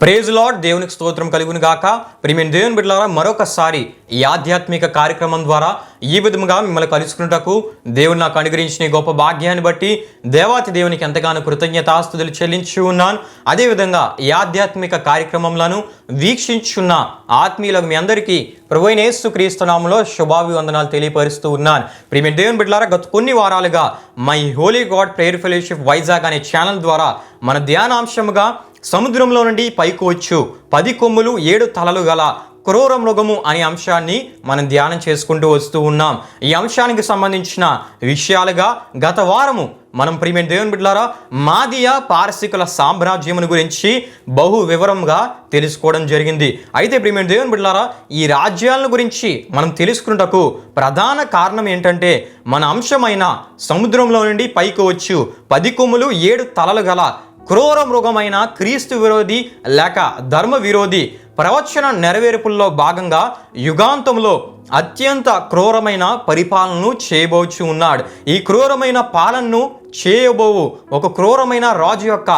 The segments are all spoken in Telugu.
ప్రైజ్ లార్డ్, దేవునికి స్తోత్రం కలుగును గాక. ప్రియమైన దేవుని బిడ్డలారా, మరొకసారి ఈ ఆధ్యాత్మిక కార్యక్రమం ద్వారా ఈ విధముగా మిమ్మల్ని కలుసుకున్నటకు దేవుడు నాకు అనుగ్రహించిన ఈ గొప్ప భాగ్యాన్ని బట్టి దేవాతి దేవునికి ఎంతగానో కృతజ్ఞతాస్తుతులు చెల్లించి ఉన్నాను. అదేవిధంగా ఈ ఆధ్యాత్మిక కార్యక్రమంలో వీక్షించున్న ఆత్మీయులకు మీ అందరికీ ప్రభువైన యేసుక్రీస్తు నామములో శుభాభివందనాలు తెలియపరుస్తూ ఉన్నాను. ప్రియమైన దేవుని బిడ్డలారా, గత కొన్ని వారాలుగా my Holi God prayer fellowship Vizag అనే ఛానల్ ద్వారా మన ధ్యానాంశముగా సముద్రంలో నుండి పైకి వచ్చు 10 కొమ్ములు 7 తలలు గల క్రూర మృగము అనే అంశాన్ని మనం ధ్యానం చేసుకుంటూ వస్తూ ఉన్నాం. ఈ అంశానికి సంబంధించిన విషయాలుగా గత వారము మనం ప్రియమైన దేవుని బిడ్డలారా మాదియా పారసీకుల సామ్రాజ్యమును గురించి బహు వివరంగా తెలుసుకోవడం జరిగింది. అయితే ప్రియమైన దేవుని బిడ్డలారా, ఈ రాజ్యాలను గురించి మనం తెలుసుకున్నటకు ప్రధాన కారణం ఏంటంటే మన అంశమైన సముద్రంలో నుండి పైకి వచ్చు 10 కొమ్ములు 7 తలలు గల క్రూర మృగమైన క్రీస్తు విరోధి లేక ధర్మ విరోధి ప్రవచన నెరవేర్పుల్లో భాగంగా యుగాంతంలో అత్యంత క్రూరమైన పరిపాలనను చేయబోచు ఉన్నాడు. ఈ క్రూరమైన పాలనను చేయబోవు ఒక క్రూరమైన రాజు యొక్క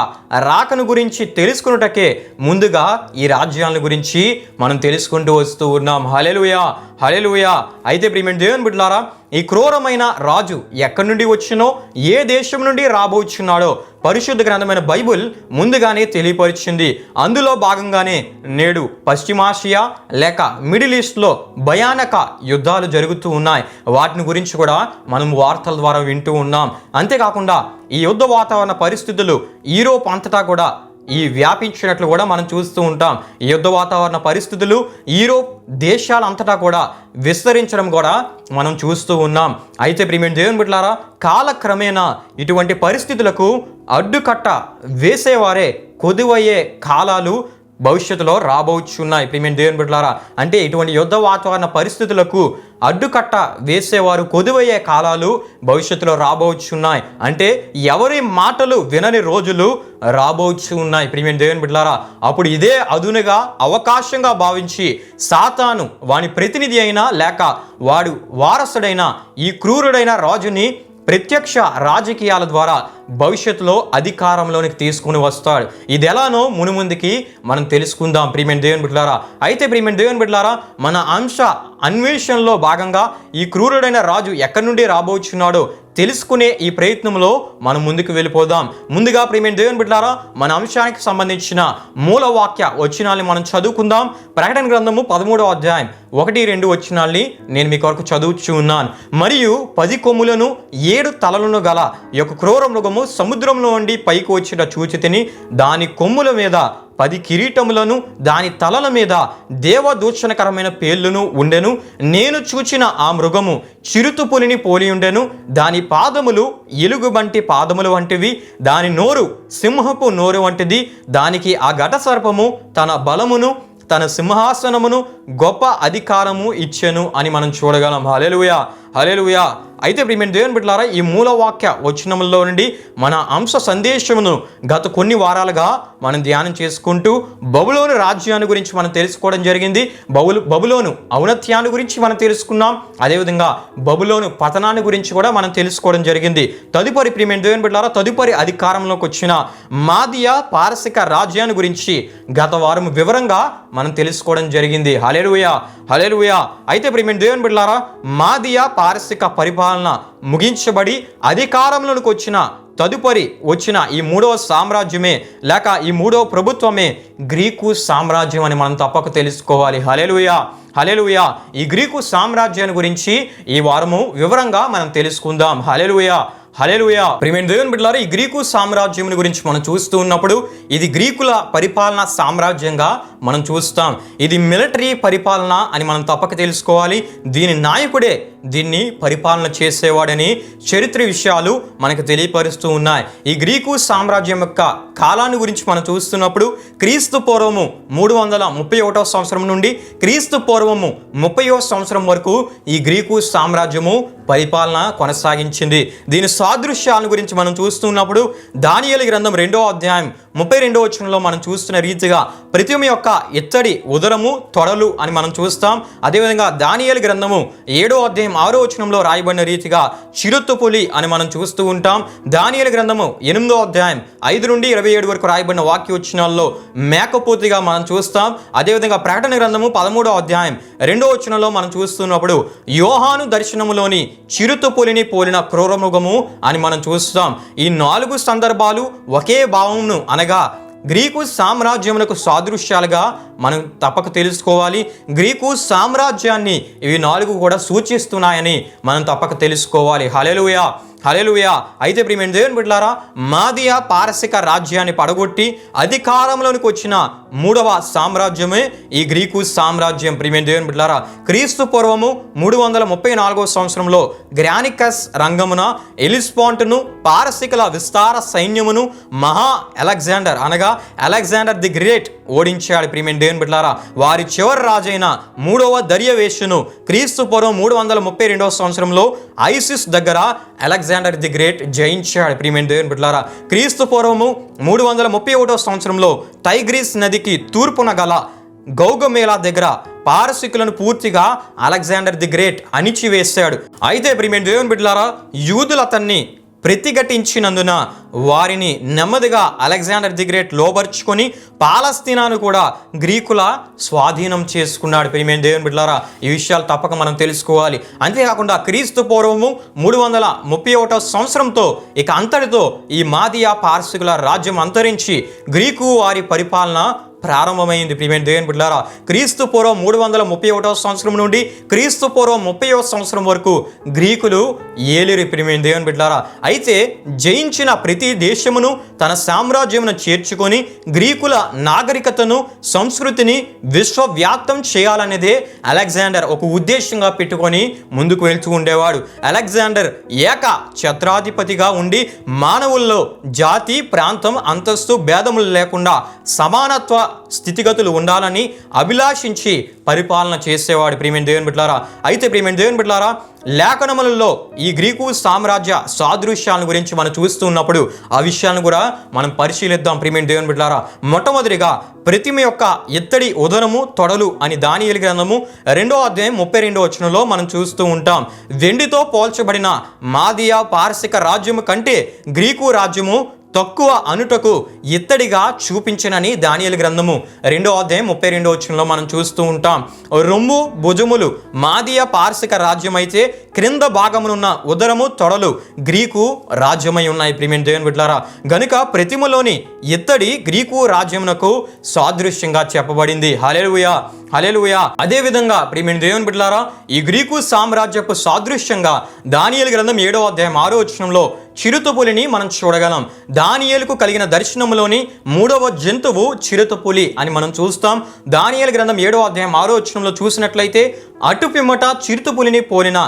రాకను గురించి తెలుసుకున్నటకే ముందుగా ఈ రాజ్యాల గురించి మనం తెలుసుకుంటూ వస్తూ ఉన్నాం. హల్లెలూయా, హల్లెలూయా. అయితే ప్రియమైన దేవుని బిడ్డలారా, ఈ క్రూరమైన రాజు ఎక్కడి నుండి వచ్చినో ఏ దేశం నుండి రాబోచున్నాడో పరిశుద్ధ గ్రంథమైన బైబుల్ ముందుగానే తెలియపరిచింది. అందులో భాగంగానే నేడు పశ్చిమాసియా లేక మిడిల్ ఈస్ట్లో భయానక యుద్ధాలు జరుగుతూ ఉన్నాయి. వాటిని గురించి కూడా మనం వార్తల ద్వారా వింటూ ఉన్నాం. అంతేకాకుండా ఈ యుద్ధ వాతావరణ పరిస్థితులు యూరోప్ అంతటా కూడా ఈ వ్యాపించినట్లు కూడా మనం చూస్తూ ఉంటాం. ఈ యుద్ధ వాతావరణ పరిస్థితులు యూరోప్ దేశాలంతటా కూడా విస్తరించడం కూడా మనం చూస్తూ ఉన్నాం. అయితే ప్రియమైన దేవుని బిడ్డలారా, కాలక్రమేణా ఇటువంటి పరిస్థితులకు అడ్డుకట్ట వేసేవారే కొదువయ్యే కాలాలు భవిష్యత్తులో రాబోచున్నాయి. ప్రియమైన దేవుని బిడ్డలారా, అంటే ఇటువంటి యుద్ధ వాతావరణ పరిస్థితులకు అడ్డుకట్ట వేసేవారు కొదువయ్యే కాలాలు భవిష్యత్తులో రాబోచున్నాయి. అంటే ఎవరి మాటలు వినని రోజులు రాబోచు ఉన్నాయి. ప్రియమైన దేవుని బిడ్డలారా, అప్పుడు ఇదే అదునుగా అవకాశంగా భావించి సాతాను వాని ప్రతినిధి అయినా లేక వాడు వారసుడైన ఈ క్రూరుడైన రాజుని ప్రత్యక్ష రాజకీయాల ద్వారా భవిష్యత్తులో అధికారంలోనికి తీసుకుని వస్తాడు. ఇది ఎలానో మునుముందుకి మనం తెలుసుకుందాం ప్రియమైన దేవుని బిడ్డలారా. అయితే ప్రియమైన దేవుని బిడ్డలారా, మన అంశ అన్వేషణలో భాగంగా ఈ క్రూరుడైన రాజు ఎక్కడి నుండి రాబోచున్నాడో తెలుసుకునే ఈ ప్రయత్నంలో మనం ముందుకు వెళ్ళిపోదాం. ముందుగా ప్రియమైన దేవుని బిడ్డలారా, మన అంశానికి సంబంధించిన మూలవాక్య వచనాల్ని మనం చదువుకుందాం. ప్రకటన గ్రంథము 13వ అధ్యాయం 1-2 వచనాల్ని నేను మీ కొరకు చదువుచూ ఉన్నాను. మరియు 10 కొమ్ములను 7 తలలను గల ఈ యొక్క క్రూర మృగము సముద్రంలో నుండి పైకి వచ్చిన చూచితిని. దాని కొమ్ముల మీద 10 కిరీటములను దాని తలల మీద దేవదూషణకరమైన పేర్లును ఉండెను. నేను చూచిన ఆ మృగము చిరుతుపులిని పోలి ఉండెను. దాని పాదములు ఎలుగుబంటి పాదములు వంటివి, దాని నోరు సింహపు నోరు వంటిది. దానికి ఆ ఘట సర్పము తన బలమును తన సింహాసనమును గొప్ప అధికారము ఇచ్చెను అని మనం చూడగలం. హల్లెలూయా, హల్లెలూయా. అయితే ప్రియమైన దేవుని బిడ్డలారా, ఈ మూలవాక్య వచనములో నుండి మన అంశ సందేశమును గత కొన్ని వారాలుగా మనం ధ్యానం చేసుకుంటూ బబులోను రాజ్యాన్ని గురించి మనం తెలుసుకోవడం జరిగింది. బబులోను ఔన్నత్యాన్ని గురించి మనం తెలుసుకున్నాం. అదేవిధంగా బబులోను పతనాన్ని గురించి కూడా మనం తెలుసుకోవడం జరిగింది. తదుపరి ప్రియమైన దేవుని బిడ్డలారా, తదుపరి అధికారంలోకి వచ్చిన మాదియా పారసిక రాజ్యాన్ని గురించి గత వారం వివరంగా మనం తెలుసుకోవడం జరిగింది. హల్లెలూయా, హల్లెలూయా. అయితే ప్రియమైన దేవుని బిడ్డలారా, మాదియా పారసిక పరిపాలన ముగించబడి అధికారంలోకి వచ్చిన తదుపరి వచ్చిన ఈ 3వ సామ్రాజ్యమే లేక ఈ 3వ ప్రభుత్వమే గ్రీకు సామ్రాజ్యం అని మనం తప్పక తెలుసుకోవాలి. హల్లెలూయా, హల్లెలూయా. ఈ గ్రీకు సామ్రాజ్యాన్ని గురించి ఈ వారము వివరంగా మనం తెలుసుకుందాం. హల్లెలూయా, హల్లెలూయా. ప్రియమైన దేవుని బిడ్డలారా, ఈ గ్రీకు సామ్రాజ్యం గురించి మనం చూస్తూ ఉన్నప్పుడు ఇది గ్రీకుల పరిపాలన సామ్రాజ్యంగా మనం చూస్తాం. ఇది మిలిటరీ పరిపాలన అని మనం తప్పక తెలుసుకోవాలి. దీని నాయకుడే దీన్ని పరిపాలన చేసేవాడని చరిత్ర విషయాలు మనకు తెలియపరుస్తూ ఉన్నాయి. ఈ గ్రీకు సామ్రాజ్యం యొక్క కాలాన్ని గురించి మనం చూస్తున్నప్పుడు క్రీస్తు పూర్వము 331వ సంవత్సరం నుండి క్రీస్తు పూర్వము 30వ సంవత్సరం వరకు ఈ గ్రీకు సామ్రాజ్యము పరిపాలన కొనసాగించింది. దీని సాదృశ్యాల గురించి మనం చూస్తున్నప్పుడు దానియేలు గ్రంథం 2వ అధ్యాయం 32వ వచనంలో మనం చూస్తున్న రీతిగా ప్రతిమ యొక్క ఇత్తడి ఉదరము తొడలు అని మనం చూస్తాం. అదేవిధంగా దానియేలు గ్రంథము 7వ అధ్యాయం 6వ వచనంలో రాయబడిన రీతిగా చిరుతపులి అని మనం చూస్తూ ఉంటాం. దానియేలు గ్రంథము 8వ అధ్యాయం 5 నుండి 27 వరకు రాయబడిన వాక్య వచనాల్లో మేకపోతుగా మనం చూస్తాం. అదేవిధంగా ప్రకటన గ్రంథము 13వ అధ్యాయం 2వ వచనంలో మనం చూస్తున్నప్పుడు యోహాను దర్శనములోని చిరుతపులిని పోలిన క్రూరమృగము అని మనం చూస్తాం. ఈ 4 సందర్భాలు ఒకే భావమును అనగా గ్రీకు సామ్రాజ్యమునకు సాదృశ్యాలుగా మనం తప్పక తెలుసుకోవాలి. గ్రీకు సామ్రాజ్యాన్ని ఇవి 4 కూడా సూచిస్తున్నాయని మనం తప్పక తెలుసుకోవాలి. హల్లెలూయా, హల్లెలూయా. అయితే ప్రియమైన దేవుని బిడ్డలారా, మాదియా పారసిక రాజ్యాన్ని పడగొట్టి అధికారంలోనికి వచ్చిన 3వ సామ్రాజ్యమే ఈ గ్రీకు సామ్రాజ్యం. ప్రియమైన దేవుని బిడ్డలారా, క్రీస్తు పూర్వము 334వ సంవత్సరంలో గ్రానికస్ రంగమున ఎలిస్పాంటును పారసికుల విస్తార సైన్యమును మహా అలెగ్జాండర్ అనగా అలెగ్జాండర్ ది గ్రేట్ ఓడించాడు. ప్రియమైన దేవుని బిడ్డలారా, వారి చివరి రాజైన 3వ దర్యావేషును క్రీస్తు పూర్వం 332వ సంవత్సరంలో ఐసిస్ దగ్గర అలెగ్జాండర్ ది గ్రేట్ జయించాడు. ప్రియమైన దేవుని బిడ్డలారా, క్రీస్తు పూర్వము 331వ సంవత్సరంలో టైగ్రీస్ నదికి తూర్పున గల గౌగమేలా దగ్గర పారసికులను పూర్తిగా అలెగ్జాండర్ ది గ్రేట్ అణిచివేశాడు. అయితే ప్రియమైన దేవుని బిడ్డలారా, యూదులు అతన్ని ప్రతిఘటించినందున వారిని నెమ్మదిగా అలెగ్జాండర్ ది గ్రేట్ లోబర్చుకొని పాలస్తీనాను కూడా గ్రీకుల స్వాధీనం చేసుకున్నాడు. ప్రియమైన దేవుని బిడ్డలారా, ఈ విషయాలు తప్పక మనం తెలుసుకోవాలి. అంతేకాకుండా క్రీస్తు పూర్వము 331వ సంవత్సరంతో ఇక అంతటితో ఈ మాదియా పారసికుల రాజ్యం అంతరించి గ్రీకు వారి పరిపాలన ప్రారంభమైంది. ప్రియమైన దేవుని బిడ్డలారా, క్రీస్తు పూర్వం 331వ సంవత్సరం నుండి క్రీస్తు పూర్వం 30వ సంవత్సరం వరకు గ్రీకులు ఏలిరి. ప్రియమైన దేవుని బిడ్డలారా, అయితే జయించిన ప్రతి దేశమును తన సామ్రాజ్యమును చేర్చుకొని గ్రీకుల నాగరికతను సంస్కృతిని విశ్వవ్యాప్తం చేయాలనేదే అలెగ్జాండర్ ఒక ఉద్దేశంగా పెట్టుకొని ముందుకు వెళ్తూ ఉండేవాడు. అలెగ్జాండర్ ఏక ఛత్రాధిపతిగా ఉండి మానవుల్లో జాతి, ప్రాంతం, అంతస్తు భేదములు లేకుండా సమానత్వ స్థితిగతులు ఉండాలని అభిలాషించి పరిపాలన చేసేవాడు. ప్రియమైన దేవుని బిడ్డలారా, అయితే ప్రియమైన దేవుని బిడ్డలారా, లేఖనములలో ఈ గ్రీకు సామ్రాజ్య సాదృశ్యాల గురించి మనం చూస్తున్నప్పుడు ఆ విషయాలను కూడా మనం పరిశీలిద్దాం. ప్రియమైన దేవుని బిడ్డలారా, మొట్టమొదటిగా ప్రతిమ యొక్క ఇత్తడి ఉదరము తొడలు అని దానియేలు గ్రంథము 2వ అధ్యాయం 32వ వచనంలో మనం చూస్తూ ఉంటాం. వెండితో పోల్చబడిన మాదియా పారసిక రాజ్యము కంటే గ్రీకు రాజ్యము తక్కువ అనుటకు ఇత్తడిగా చూపించనని దానియేలు గ్రంథము 2వ అధ్యాయం 32వ వచనంలో మనం చూస్తూ ఉంటాం. రొమ్ము భుజములు మాదియా పారసిక రాజ్యం అయితే క్రింద భాగమునున్న ఉదరము తొడలు గ్రీకు రాజ్యమై ఉన్నాయి. ప్రియమైన దేవుని బిడ్డలారా, గనుక ప్రతిమలోని ఇత్తడి గ్రీకు రాజ్యమునకు సాదృశ్యంగా చెప్పబడింది. హల్లెలూయా, హల్లెలూయా. అదే విధంగా ప్రియమైన దేవుని బిడ్డలారా, ఈ గ్రీకు సామ్రాజ్యపు సాదృశ్యంగా దానియేలు గ్రంథం 7వ అధ్యాయం 6వ వచనంలో చిరుతపులిని మనం చూడగలం. దానియేలుకు కలిగిన దర్శనంలోని 3వ జంతువు చిరుతపులి అని మనం చూస్తాం. దానియేలు గ్రంథం 7వ అధ్యాయం 6వ వచనంలో చూసినట్లయితే అటు పిమ్మట చిరుతపులిని పోలిన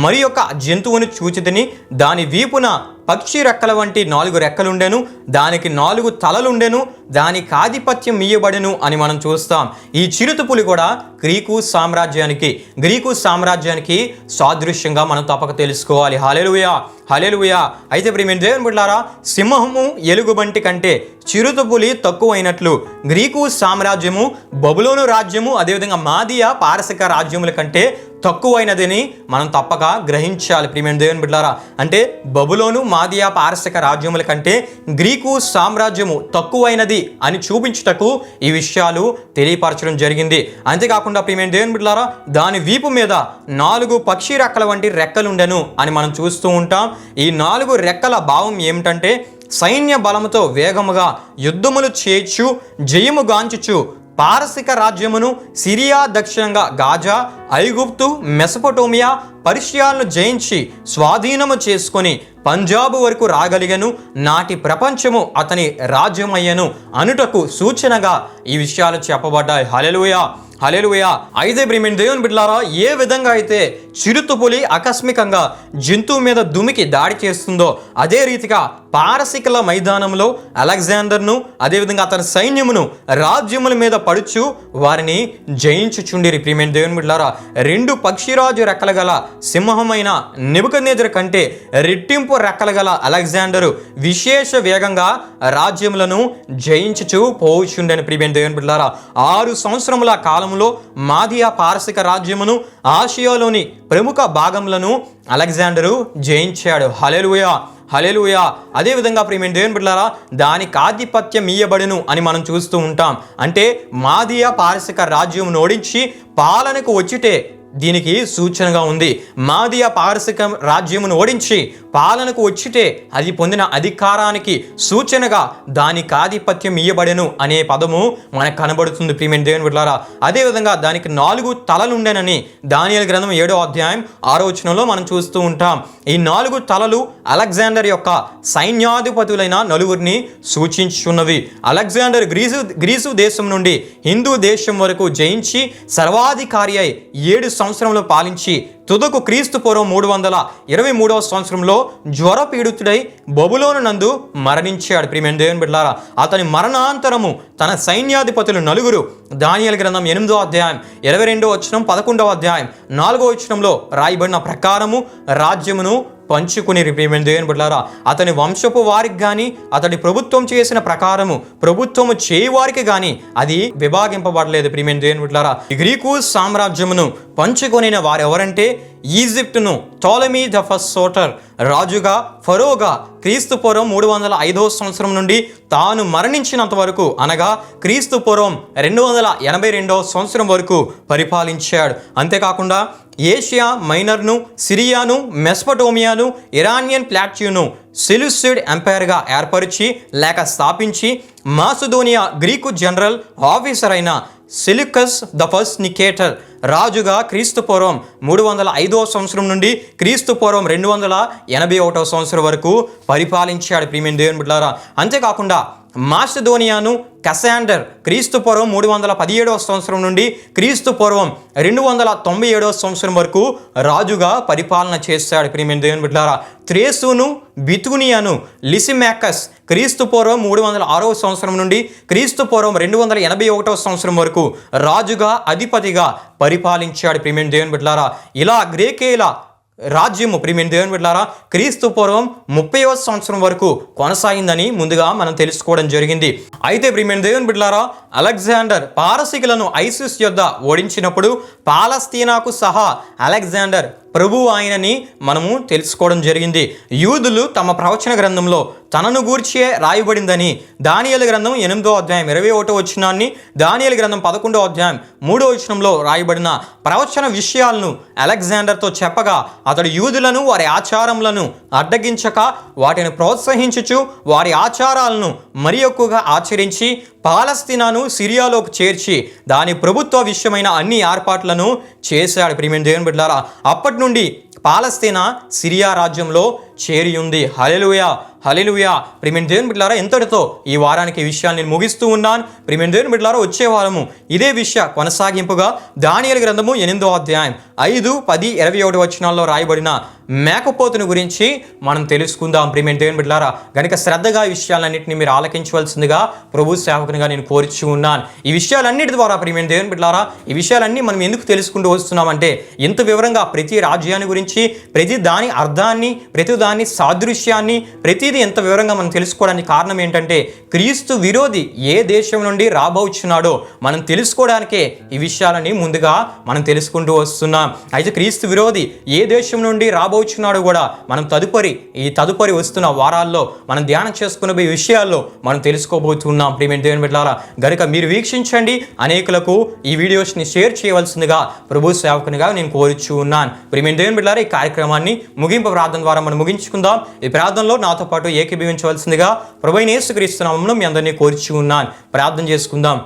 మరి యొక్క జంతువుని చూచితిని. దాని వీపున పక్షి రెక్కల వంటి 4 రెక్కలుండెను, దానికి 4 తలలుండెను, దానికి ఆధిపత్యం ఇయ్యబడెను అని మనం చూస్తాం. ఈ చిరుతపులి కూడా గ్రీకు సామ్రాజ్యానికి సాదృశ్యంగా మనం తప్పక తెలుసుకోవాలి. హల్లెలూయా, హల్లెలూయా. అయితే ప్రియమైన దేవుని బిడ్డలారా, సింహము ఎలుగుబంటి కంటే చిరుతపులి తక్కువైనట్లు గ్రీకు సామ్రాజ్యము బబులోను రాజ్యము అదేవిధంగా మాదియా పారసిక రాజ్యముల కంటే తక్కువైనదని మనం తప్పక గ్రహించాలి. ప్రియమైన దేవుని బిడ్డలారా, అంటే బబులోను మాదియా పారసిక రాజ్యముల కంటే గ్రీకు సామ్రాజ్యము తక్కువైనది అని చూపించుటకు ఈ విషయాలు తెలియపరచడం జరిగింది. అంతేకాకుండా ప్రియమైన దేవుని బిడ్డలారా, దాని వీపు మీద 4 పక్షి రెక్కల వంటి రెక్కలుండెను అని మనం చూస్తూ ఉంటాం. ఈ 4 రెక్కల భావం ఏమిటంటే సైన్య బలముతో వేగముగా యుద్ధములు చేయొచ్చు, జయముగాంచుచు పారసిక రాజ్యమును సిరియా, దక్షిణంగా గాజా, ఐగుప్తు, మెసొపొటేమియా, పర్షియాలను జయించి స్వాధీనము చేసుకొని పంజాబు వరకు రాగలిగను. నాటి ప్రపంచము అతని రాజ్యమయ్యను అనుటకు సూచనగా ఈ విషయాలు చెప్పబడ్డాయి. హల్లెలూయా, హల్లెలూయా. అయితే ప్రియమైన దేవుని బిడ్డలారా, ఏ విధంగా అయితే చిరుతపులి ఆకస్మికంగా జంతువు మీద దుమికి దాడి చేస్తుందో అదే రీతిగా పారసికల మైదానంలో అలెగ్జాండర్ను అదేవిధంగా అతని సైన్యమును రాజ్యముల మీద పడుచు వారిని జయించుచుండిరి. ప్రియమైన దేవుని బిడ్డలారా, 2 పక్షిరాజు రెక్కల గల సింహమైన నెబుకద్నెజరు కంటే రెట్టింపు రెక్కల గల అలెగ్జాండరు విశేష వేగంగా రాజ్యములను జయించుచు పోవుచుండని. ప్రియమైన దేవుని బిడ్డలారా, 6 సంవత్సరముల కాలంలో మాదియా పారసిక రాజ్యమును ఆసియాలోని ప్రముఖ భాగములను అలెగ్జాండరు జయించాడు. హల్లెలూయా, హల్లెలూయా. అదేవిధంగా ప్రియమైన దేవుని బిడ్డలారా, దానికి ఆధిపత్యం ఇయ్యబడును అని మనం చూస్తూ ఉంటాం. అంటే మాదియా పారసిక రాజ్యం ఓడించి పాలనకు వచ్చితే దీనికి సూచనగా ఉంది. మాదియా పారసిక రాజ్యమును ఓడించి పాలనకు వచ్చితే అది పొందిన అధికారానికి సూచనగా దానికి ఆధిపత్యం ఇయ్యబడెను అనే పదము మనకు కనబడుతుంది. ప్రియమైన దేవుని బిడ్డలారా, అదేవిధంగా దానికి 4 తలలుండెనని దానియేలు గ్రంథం 7వ అధ్యాయం 6వ వచనంలో మనం చూస్తూ ఉంటాం. ఈ 4 తలలు అలెగ్జాండర్ యొక్క సైన్యాధిపతులైన 4 సూచించున్నవి. అలెగ్జాండర్ గ్రీసు దేశం నుండి హిందూ దేశం వరకు జయించి సర్వాధికారి అయి 7 సంవత్సరంలో పాలించి తుదకు క్రీస్తు పూర్వం 323వ సంవత్సరంలో జ్వరపీడితుడై బబులోను నందు మరణించాడు. ప్రియమైన దేవుని బిడ్డలారా, అతని మరణాంతరము తన సైన్యాధిపతులు 4 దానియేలు గ్రంథం 8వ అధ్యాయం 22వ వచనం 11వ అధ్యాయం 4వ వచనంలో రాయబడిన ప్రకారము రాజ్యమును పంచుకుని. ప్రియమైన దేవుని బిడ్డలారా, అతని వంశపు వారికి కానీ అతడి ప్రభుత్వం చేసిన ప్రకారము ప్రభుత్వము చేయవారికి కానీ అది విభాగింపబడలేదు. ప్రియమైన దేవుని బిడ్డలారా, గ్రీకు సామ్రాజ్యమును పంచుకొనిన వారు ఎవరంటే ఈజిప్టును టోలమీ ద ఫస్ట్ సోటర్ రాజుగా ఫరోగా క్రీస్తు పూర్వం 305వ సంవత్సరం నుండి తాను మరణించినంత వరకు అనగా క్రీస్తు పూర్వం 282వ సంవత్సరం వరకు పరిపాలించాడు. అంతేకాకుండా ఏషియా మైనర్ను, సిరియాను, మెస్పటోమియాను, ఇరానియన్ ప్లాట్యూను సెల్యూసిడ్ ఎంపైర్గా ఏర్పరిచి లేక స్థాపించి మాసిదోనియా గ్రీకు జనరల్ ఆఫీసర్ అయిన సెల్యూకస్ ద ఫస్ట్ నికేటర్ రాజుగా క్రీస్తు పూర్వం 305వ సంవత్సరం నుండి క్రీస్తు పూర్వం 281వ సంవత్సరం వరకు పరిపాలించాడు. ప్రియమైన దేవుని బిడ్డలారా, అంతేకాకుండా మాసిదోనియాను కసాండర్ క్రీస్తు పూర్వం 317వ సంవత్సరం నుండి క్రీస్తు పూర్వం 297వ సంవత్సరం వరకు రాజుగా పరిపాలన చేశాడు. ప్రియమైన దేవుని బిడ్డలారా, త్రేసును బితునియాను లిసిమాకస్ క్రీస్తు పూర్వం 306వ సంవత్సరం నుండి క్రీస్తు పూర్వం 281వ సంవత్సరం వరకు రాజుగా అధిపతిగా పరిపాలించాడు. ప్రియమైన దేవుని బిడ్డలారా, ఇలా గ్రీకేయుల రాజ్యము ప్రియమైన దేవుని బిడ్డలారా క్రీస్తు పూర్వం 30వ సంవత్సరం వరకు కొనసాగిందని ముందుగా మనం తెలుసుకోవడం జరిగింది. అయితే ప్రియమైన దేవుని బిడ్డలారా, అలెగ్జాండర్ పారసీకులను ఐసిస్ యొద్ద ఓడించినప్పుడు పాలస్తీనాకు సహా అలెగ్జాండర్ ప్రభువు ఆయనని మనము తెలుసుకోవడం జరిగింది. యూదులు తమ ప్రవచన గ్రంథంలో తనను గూర్చే రాయబడిందని దానియేలు గ్రంథం 8వ అధ్యాయం 21వ వచనాన్ని, దానియేలు గ్రంథం 11వ అధ్యాయం 3వ వచనంలో రాయబడిన ప్రవచన విషయాలను అలెగ్జాండర్తో చెప్పగా అతడు యూదులను వారి ఆచారములను అడ్డగించక వాటిని ప్రోత్సహించుచు వారి ఆచారాలను మరి ఎక్కువగా ఆచరించి పాలస్తీనాను సిరియాలోకి చేర్చి దాని ప్రభుత్వ విషయమైన అన్ని ఏర్పాట్లను చేశాడు. ప్రియమైన దేవుని బిడ్డలారా, అప్పటి నుండి పాలస్తీనా సిరియా రాజ్యంలో చేరి ఉంది. హల్లెలూయా, హల్లెలూయా. ప్రియమైన దేవుని బిడ్డలారా, ఎంతటితో ఈ వారానికి ఈ విషయాన్ని నేను ముగిస్తూ ఉన్నాను. ప్రియమైన దేవుని బిడ్డలారా, వచ్చే వారము ఇదే విషయ కొనసాగింపుగా దానియేలు గ్రంథము 8వ అధ్యాయం 5, 10, 21 వచనాల్లో రాయబడిన మేకపోతుని గురించి మనం తెలుసుకుందాం. ప్రియమైన దేవుని బిడ్డలారా, గనుక శ్రద్ధగా ఈ విషయాలన్నింటినీ మీరు ఆలకించవలసిందిగా ప్రభు సేవకునిగా నేను కోరుచు ఉన్నాను. ఈ విషయాలన్నిటి ద్వారా ప్రియమైన దేవుని బిడ్డలారా, ఈ విషయాలన్నీ మనం ఎందుకు తెలుసుకుంటూ వస్తున్నామంటే ఇంత వివరంగా ప్రతి రాజ్యాన్ని గురించి, ప్రతి దాని అర్థాన్ని, ప్రతి దాని సాదృశ్యాన్ని, ప్రతిదీ ఎంత వివరంగా మనం తెలుసుకోవడానికి కారణం ఏంటంటే క్రీస్తు విరోధి ఏ దేశం నుండి రాబోచున్నాడో మనం తెలుసుకోవడానికే ఈ విషయాలని ముందుగా మనం తెలుసుకుంటూ వస్తున్నాం. అయితే క్రీస్తు విరోధి ఏ దేశం నుండి రాబోచున్నాడో కూడా మనం తదుపరి వస్తున్న వారాల్లో మనం ధ్యానం చేసుకునే విషయాల్లో మనం తెలుసుకోబోతున్నాం. ప్రియమైన దేవుని బిడ్డలారా, గనుక మీరు వీక్షించండి, అనేకులకు ఈ వీడియోస్ని షేర్ చేయవలసిందిగా ప్రభు సేవకునిగా నేను కోరుచు ఉన్నాను. ప్రియమైన దేవుని బిడ్డలారా, ఈ కార్యక్రమాన్ని ముగింపు ప్రార్థన ద్వారా మనం ముగించుకుందాం. ఈ ప్రార్థనలో నాతో పాటు ఏకీభవించవలసిందిగా ప్రభువైన యేసుక్రీస్తు నామములో మీ అందరినీ కోరుచు ఉన్నాను. ప్రార్థన చేసుకుందాం.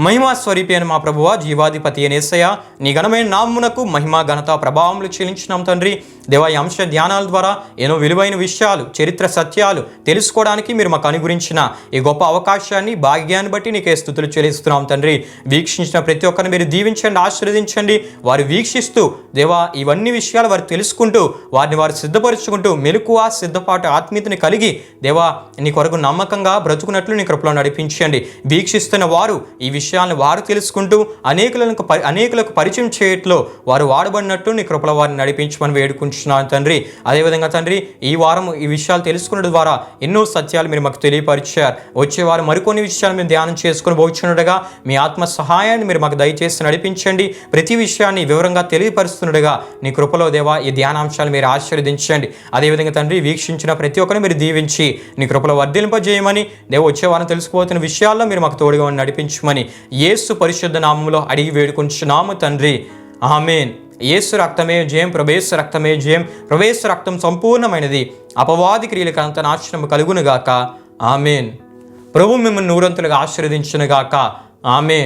మహిమా స్వరూపి అయిన మా ప్రభువా, జీవాధిపతి అయిన యేసయ్య, నీ ఘనమైన నామమునకు మహిమ ఘనత ప్రభావములు చెల్లించినాం తండ్రి. దేవా, ఈ అంశ ధ్యానాల ద్వారా ఎన్నో విలువైన విషయాలు, చరిత్ర సత్యాలు తెలుసుకోవడానికి మీరు మాకు అనుగ్రహించిన ఈ గొప్ప అవకాశాన్ని, భాగ్యాన్ని బట్టి నీకే స్తుతులు చెల్లిస్తున్నాం తండ్రి. వీక్షించిన ప్రతి ఒక్కరిని మీరు దీవించండి, ఆశీర్వదించండి. వారు వీక్షిస్తూ దేవా ఇవన్నీ విషయాలు వారు తెలుసుకుంటూ వారిని వారు సిద్ధపరుచుకుంటూ మెలకువ, సిద్ధపాటు, ఆత్మీయతని కలిగి దేవా నీ కొరకు నమ్మకంగా బ్రతుకున్నట్లు నీ కృపలో నడిపించండి. వీక్షిస్తున్న వారు ఈ విషయాలను వారు తెలుసుకుంటూ అనేకులకు పరిచయం చేయట్లో వారు వాడబడినట్టు నీ కృపలో వారిని నడిపించమని వేడుకుంటున్నాను తండ్రి. అదేవిధంగా తండ్రి, ఈ వారం ఈ విషయాలు తెలుసుకున్నట్టు ద్వారా ఎన్నో సత్యాలు మీరు మాకు తెలియపరిచారు. వచ్చేవారు మరికొన్ని విషయాలు మేము ధ్యానం చేసుకుని పోచున్నట్టుగా మీ ఆత్మ సహాయాన్ని మీరు మాకు దయచేసి నడిపించండి. ప్రతి విషయాన్ని వివరంగా తెలియపరుస్తున్నట్టుగా నీ కృపలో దేవా ఈ ధ్యానాంశాలు మీరు ఆశీర్వదించండి. అదేవిధంగా తండ్రి, వీక్షించిన ప్రతి ఒక్కరిని మీరు దీవించి నీ కృపలో వర్ధింపజేయమని, దేవ వచ్చే వారం తెలుసుకుపోతున్న విషయాల్లో మీరు మాకు తోడుగా నడిపించమని యేసు పరిశుద్ధ నామములో అడిగి వేడుకుంటున్నాము తండ్రి. ఆమేన్. యేసు రక్తమే జయం, ప్రభేసు రక్తమే జయం. ప్రభేసు రక్తం సంపూర్ణమైనది, అపవాది క్రియలకు అంత నాశనము కలుగునుగాక. ఆమేన్. ప్రభు మిమ్మల్ని నూరంతులుగా ఆశీర్వదించునుగాక. ఆమేన్.